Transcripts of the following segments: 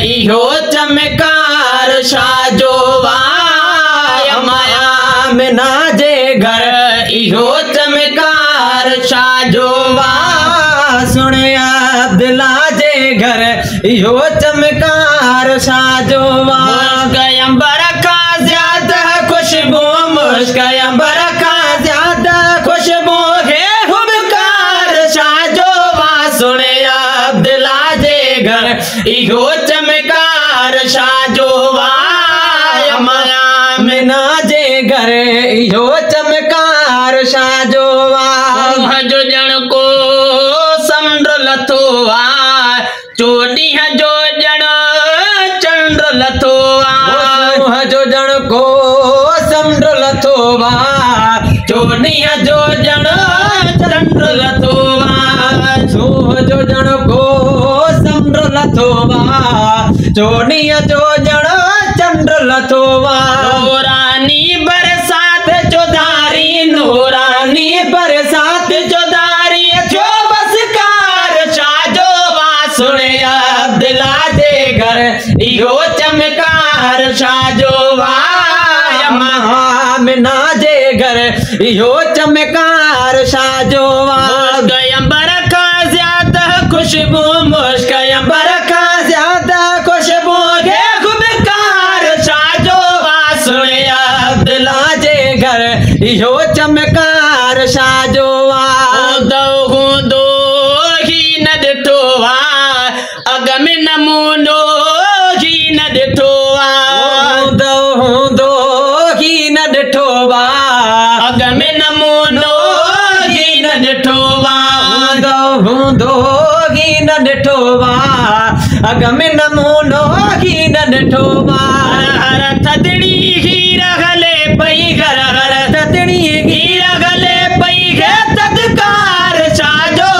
इहो चमकार शाजो माया मिना जे घर इहो चमकार शाजो सुने अब्दुल्ला जे घर इहो चमकार शाजो अंबर का ज्यादा खुशबू मुश्क अंबर का ज्यादा खुशबू है हुबकार शाजो सुने अब्दुल्ला जे घर इहो चमकार शाजो माया मिना जे घर इहो चमकार शाजो जो जण को समुंद्र लथो चोॾींहं जो जण चंड लथो जो जण को समुंद्र लथो चोॾींहं जो जण चंड लथो जो जण को समुंद्र लथो चोॾींहं जो जण चंड लथो नूरानी बरसात चौधारी नूरानी बरसात चौधारी जो बसकार शाजो सुने अब्दुल्ला जे घर इहो चमकार शाजो मिना जे घर इहो चमकार शाजो अंबर का ज्यादा खुशबू मुश्क अंबर का ज्यादा खुशबू है खुबकार शाजो सुने अब्दुल्ला जे घर इहो चमकार शाजो दो ही न ॾिठो अग में नमूनो ही न ॾिठो दो ही न ॾिठो अग में नमूनो ही न ॾिठो दो ही न ॾिठो अग में नमूनो ही न ॾिठो हर थदड़ी हीर हले पई घर हर थदड़ी हीर हले पई है तत्कार शाजो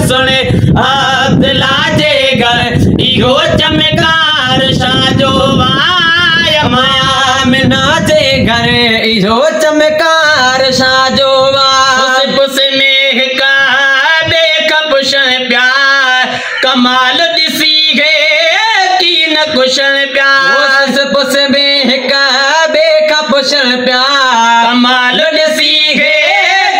सुने अब्दुल्ला जे घर इहो चमकार शाजो माया मिना जे घर इहो चमकार शाजो पुस में हिका बेका पुछण प्यार कमाल ॾिसी है की न कुशल प्यार पुस में हिका बेका पुछण प्यार कमाल ॾिसी है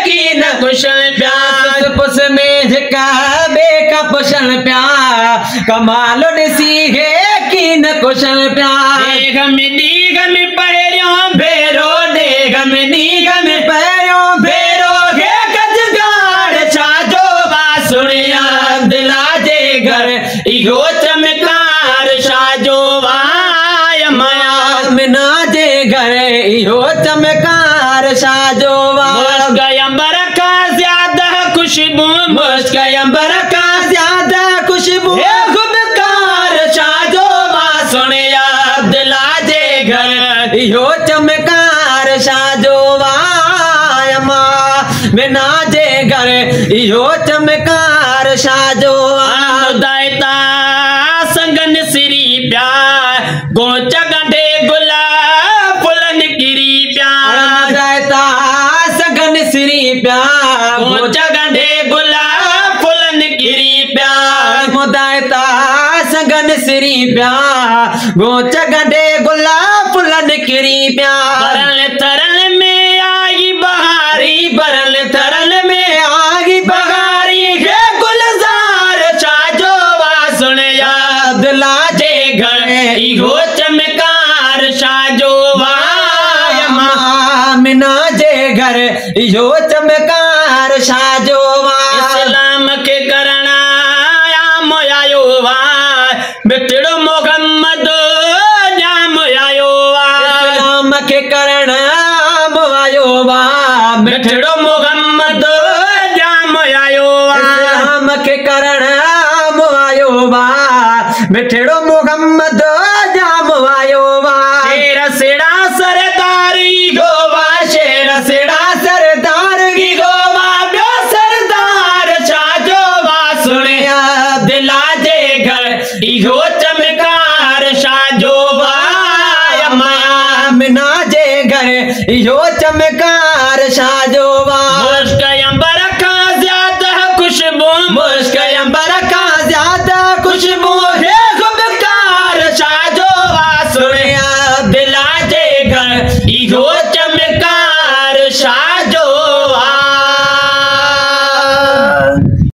की न कुशल प्यार पुस में हिका बेका पुछण प्यार कमाल ॾिसी है की न कुशल प्यार देग में पहिरियों भेरो देग में पहिरियों भेरो है गजगार शाजो सुने अब्दुल्ला जे घर इहो चमकार शाजो माया मिना जे घर इहो चमकार शाजो अंबर का ज्यादा खुशबू मुश्क अंबर का ज्यादा खुशबू खुबकार शाजो सुने अब्दुल्ला जे घर इहो चमकार शाजो मिना जे घर इहो चमकार शाजो दायता संगन सिरी प्यार गोच गंढे गुला फुलन गिरी प्यार दायता संगन सिरी प्यार गोच गंढे गुला फुलन गिरी प्यार मुदायता संगन सिरी प्यार गोच गंढे गुला फुलन गिरी प्यार तरल में आई बहारी बरल तरल में आई बहारी है गुलजार शाजो सुने अब्दुल्ला जे घर इहो चमकार शाजो मिना जे घर इहो चमकार शाजो इस्लाम के करण आम आयो बितड़ो मोहम्मद जाम आयो इस्लाम के करण आम आयो बितड़ो मोहम्मद जाम आयो इस्लाम के करण आम आयो बितड़ो मोहम्मद जाम आयो शेर सेड़ा सरदारी गोवा शेर सेड़ा सरदारी गोवा ब्यो सरदार शाजो सुने अब्दुल्ला जे घर इहो चमकार शाजो माया मिना जे घर इहो चमकार चमत्कार शाजोवा मुश्क अंबर का ज्यादा खुशबू मुश्क अंबर का ज्यादा खुशबू